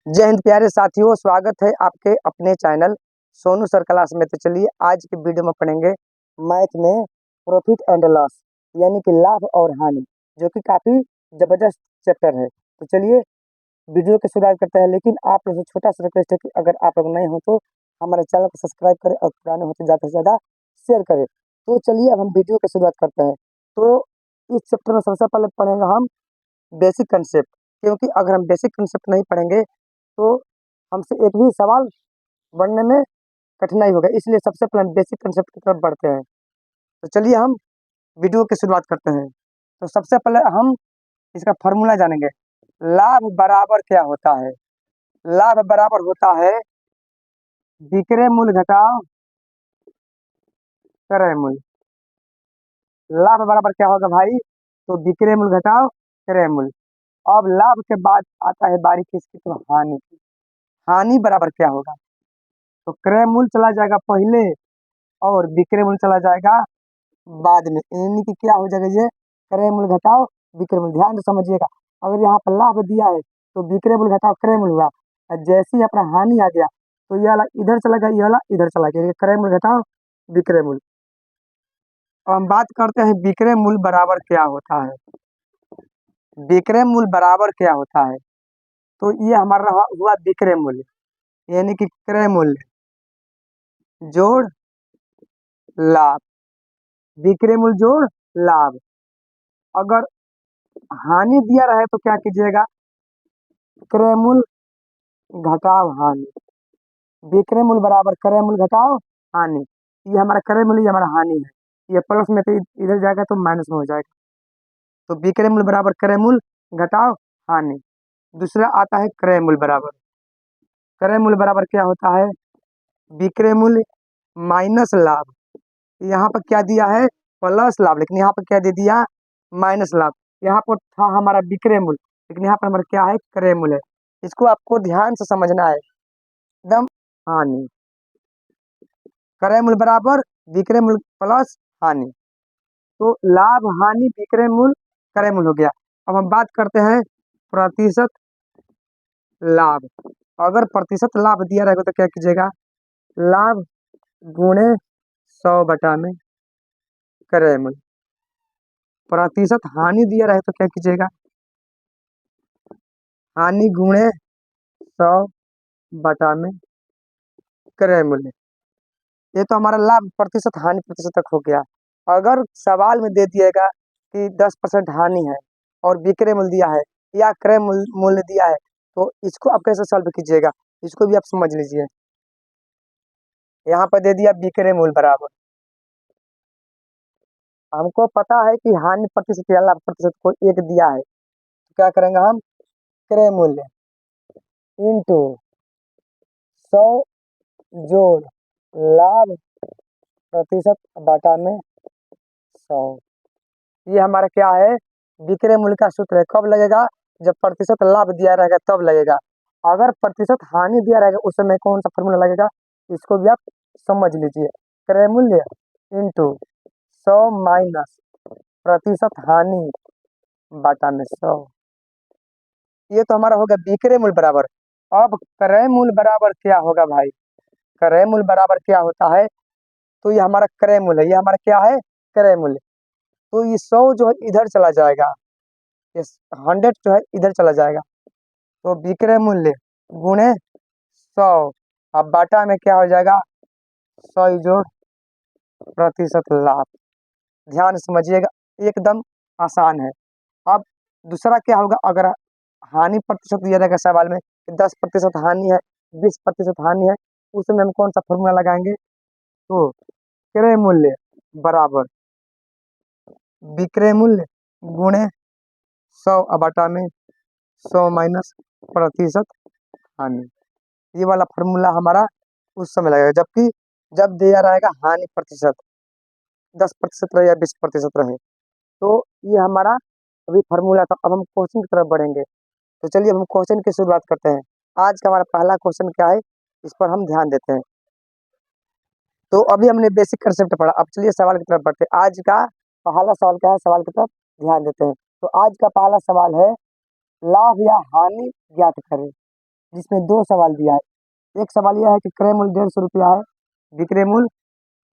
जय हिंद प्यारे साथियों, स्वागत है आपके अपने चैनल सोनू सर क्लास में। तो चलिए आज के वीडियो में पढ़ेंगे मैथ में प्रॉफिट एंड लॉस, यानी कि लाभ और हानि, जो कि काफ़ी ज़बरदस्त चैप्टर है। तो चलिए वीडियो की शुरुआत करते हैं। लेकिन आप लोग से छोटा सा रिक्वेस्ट है कि अगर आप लोग नए हो तो हमारे चैनल को सब्सक्राइब करें और पुराने हो तो ज़्यादा से ज़्यादा शेयर करें। तो चलिए अब हम वीडियो की शुरुआत करते हैं। तो इस चैप्टर में सबसे पहले पढ़ेंगे हम बेसिक कंसेप्ट, क्योंकि अगर हम बेसिक कंसेप्ट नहीं पढ़ेंगे तो हमसे एक भी सवाल बनने में कठिनाई होगा। इसलिए सबसे पहले हम बेसिक कंसेप्ट की तरफ बढ़ते हैं। तो चलिए हम वीडियो की शुरुआत करते हैं। तो सबसे पहले हम इसका फॉर्मूला जानेंगे। लाभ बराबर क्या होता है? लाभ बराबर होता है विक्रय मूल्य घटाओ क्रय मूल्य। लाभ बराबर क्या होगा भाई? तो विक्रय मूल्य घटाओ क्रय मूल्य। अब लाभ के बाद आता है बारी किसकी? तो हानि की। हानि बराबर क्या होगा? तो क्रय मूल्य चला जाएगा पहले और विक्रय मूल्य चला जाएगा बाद में, यानी कि क्या हो जाएगा ये? क्रय मूल्य घटाओ विक्रय मूल्य। ध्यान से समझिएगा, अगर यहाँ पर लाभ दिया है तो विक्रय मूल्य घटाओ क्रय मूल्य हुआ, और जैसे ही अपना हानि आ गया तो ये वाला इधर चला गया, ये वाला इधर चला गया, क्रय मूल्य घटाओ विक्रय मूल्य। अब हम बात करते हैं विक्रय मूल्य बराबर क्या होता है। विक्रय मूल्य बराबर क्या होता है? तो ये हमारा हुआ विक्रय मूल्य, यानी कि क्रय मूल्य जोड़ लाभ, विक्रय मूल्य जोड़ लाभ। अगर हानि दिया रहे तो क्या कीजिएगा? क्रय मूल्य घटाव हानि। विक्रय मूल्य बराबर क्रय मूल्य घटाओ हानि। ये हमारा क्रय मूल्य, ये हमारा हानि है। ये प्लस में तो इधर जाएगा तो माइनस में हो जाएगा। तो विक्रय मूल्य बराबर क्रय मूल्य घटाओ हानि। दूसरा आता है क्रय मूल्य बराबर। क्रय मूल्य बराबर क्या होता है? विक्रय मूल्य माइनस लाभ। यहाँ पर क्या दिया है? प्लस लाभ, लेकिन यहाँ पर क्या दे दिया? माइनस लाभ। यहाँ पर था हमारा विक्रय मूल्य, लेकिन यहाँ पर हमारा क्या है? क्रय मूल्य है। इसको आपको ध्यान से समझना है एकदम। हानि, क्रय मूल्य बराबर विक्रय मूल्य प्लस हानि। तो लाभ हानि विक्रय मूल्य क्रय मूल्य हो गया। अब हम बात करते हैं प्रतिशत लाभ। अगर प्रतिशत लाभ दिया रहेगा तो क्या कीजिएगा? लाभ गुणे 100 में क्रय मूल्य। प्रतिशत हानि दिया रहे तो क्या कीजिएगा? हानि गुणे 100 में क्रय मूल्य। ये तो हमारा लाभ प्रतिशत हानि प्रतिशत तक हो गया। अगर सवाल में दे दिएगा कि 10% हानि है और विक्रय मूल्य दिया है या क्रय मूल्य दिया है, तो इसको आप कैसे सॉल्व कीजिएगा? इसको भी आप समझ लीजिए। यहाँ पर दे दिया विक्रय मूल्य बराबर, हमको पता है कि हानि प्रतिशत या लाभ प्रतिशत को एक दिया है, तो क्या करेंगे हम? क्रय मूल्य इंटू 100 जोड़ लाभ प्रतिशत बटा में 100। ये हमारा क्या है? विक्रय मूल्य का सूत्र है। कब लगेगा? जब प्रतिशत लाभ दिया रहेगा तब लगेगा। अगर प्रतिशत हानि दिया रहेगा उस समय कौन सा फॉर्मूला लगेगा? इसको भी आप समझ लीजिए। क्रय मूल्य इंटू 100 माइनस प्रतिशत हानि बटा में 100। ये तो हमारा होगा विक्रय मूल्य बराबर। अब क्रय मूल्य बराबर क्या होगा भाई? क्रय मूल्य बराबर क्या होता है? तो ये हमारा क्रय मूल्य है, ये हमारा क्या है? क्रय मूल्य। तो ये 100 जो है इधर चला जाएगा, ये 100 जो है इधर चला जाएगा। तो विक्रय मूल्य गुणे 100, अब बाटा में क्या हो जाएगा? 100 जोड़ प्रतिशत लाभ। ध्यान से समझिएगा, एकदम आसान है। अब दूसरा क्या होगा? अगर हानि प्रतिशत दिया जाएगा सवाल में, 10% हानि है, 20% हानि है, उस समय हम कौन सा फॉर्मूला लगाएंगे? तो क्रय मूल्य बराबर विक्रय मूल्य गुणे 100 बटा में 100 माइनस प्रतिशत हानि। ये वाला फॉर्मूला हमारा उस समय लगेगा, जबकि जब दिया रहेगा हानि प्रतिशत 10% रहे या 20% रहे। तो ये हमारा अभी फॉर्मूला था। अब हम क्वेश्चन की तरफ बढ़ेंगे। तो चलिए हम क्वेश्चन की शुरुआत करते हैं। आज का हमारा पहला क्वेश्चन क्या है, इस पर हम ध्यान देते हैं। तो अभी हमने बेसिक कंसेप्ट पढ़ा, अब चलिए सवाल की तरफ बढ़ते हैं। आज का पहला सवाल क्या है, सवाल की तरफ ध्यान देते हैं। तो आज का पहला सवाल है, लाभ या हानि ज्ञात करें। जिसमें दो सवाल दिया है। एक सवाल यह है कि क्रय मूल्य 150 रुपया है, विक्रय मूल्य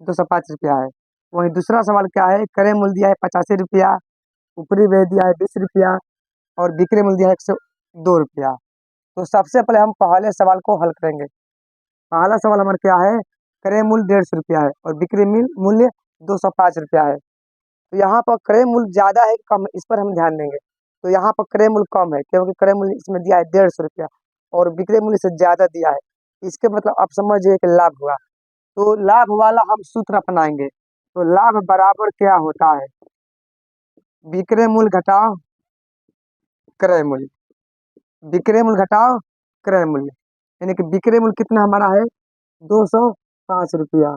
205 रुपया है। वहीं दूसरा सवाल क्या है, क्रय मूल्य दिया है 85 रुपया, ऊपरी व्यय दिया है 20 रुपया और विक्रय मूल्य दिया है 102 रुपया। तो सबसे पहले हम पहले सवाल को हल करेंगे। पहला सवाल हमारा क्या है, क्रय मूल्य 150 रुपया है और विक्रय मूल्य 205 रुपया है। तो यहाँ पर क्रय मूल्य ज्यादा है कि कम है, इस पर हम ध्यान देंगे। तो यहाँ पर क्रय मूल्य कम है क्योंकि क्रय मूल्य इसमें दिया है 150 रुपया और विक्रय मूल्य से ज्यादा दिया है। इसके मतलब आप समझिए कि लाभ हुआ। तो लाभ वाला हम सूत्र अपनाएंगे। तो लाभ बराबर क्या होता है, विक्रय मूल्य घटाओ क्रय मूल्य, विक्रय मूल्य घटाओ क्रय मूल्य। यानी कि विक्रय मूल्य कितना हमारा है 205 रुपया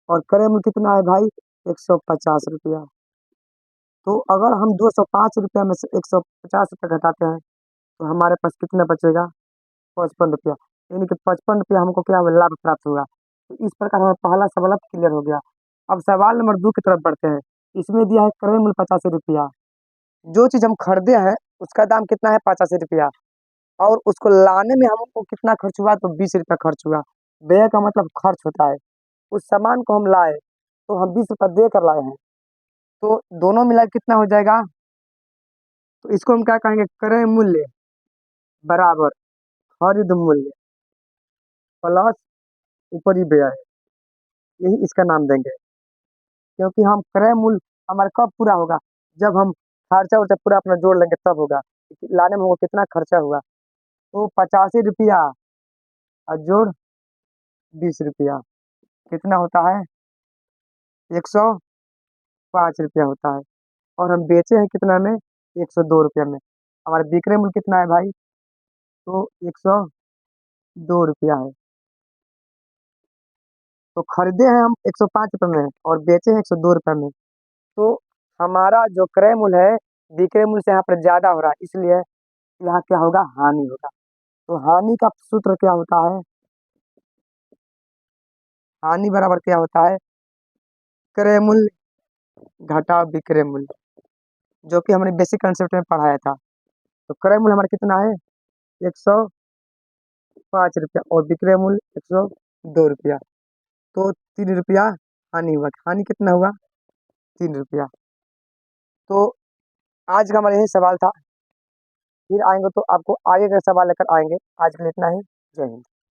और क्रय मूल्य कितना है भाई 150 रुपया। तो अगर हम 205 रुपया में से 150 रुपया घटाते हैं तो हमारे पास कितना बचेगा 55 रुपया। यानी कि 55 रुपया हमको क्या हुआ, लाभ प्राप्त हुआ। तो इस प्रकार हमारा पहला सवाल अब क्लियर हो गया। अब सवाल नंबर 2 की तरफ बढ़ते हैं। इसमें दिया है क्रय मूल्य 85 रुपया। जो चीज हम खरीदे हैं उसका दाम कितना है 85 रुपया और उसको लाने में हमको कितना खर्च हुआ तो 20 रुपया खर्च हुआ। व्यय का मतलब खर्च होता है। उस सामान को हम लाए तो हम 20 रुपया दे कर लाए हैं, तो दोनों मिला के कितना हो जाएगा। तो इसको हम क्या कहेंगे, क्रय मूल्य बराबर खरीद मूल्य प्लस ऊपरी व्यय, यही इसका नाम देंगे। क्योंकि हम क्रय मूल्य हमारा कब पूरा होगा, जब हम खर्चा उर्चा पूरा अपना जोड़ लेंगे तब होगा। लाने में वो कितना खर्चा हुआ, तो 85 रुपया और जोड़ 20 रुपया कितना होता है 105 रुपया होता है। और हम बेचे हैं कितना में 102 रुपया में। हमारा विक्रय मूल्य कितना है भाई, तो 102 रुपया है। तो खरीदे हैं हम 105 रुपये में और बेचे हैं 102 रुपये में। तो हमारा जो क्रय मूल्य है विक्रय मूल्य से यहाँ पर ज्यादा हो रहा है, इसलिए यहाँ क्या होगा, हानि होगा। तो हानि का सूत्र क्या होता है, हानि बराबर क्या होता है क्रय मूल्य घटा विक्रय मूल्य, जो कि हमने बेसिक कंसेप्ट में पढ़ाया था। तो क्रय मूल्य हमारा कितना है 105 रुपया और विक्रय मूल्य 102 रुपया। तो 3 रुपया हानि हुआ। हानि कितना हुआ 3 रुपया। तो आज का हमारा यही सवाल था। फिर आएंगे तो आपको आगे का सवाल लेकर आएंगे। आज के लिए इतना ही। जय हिंद।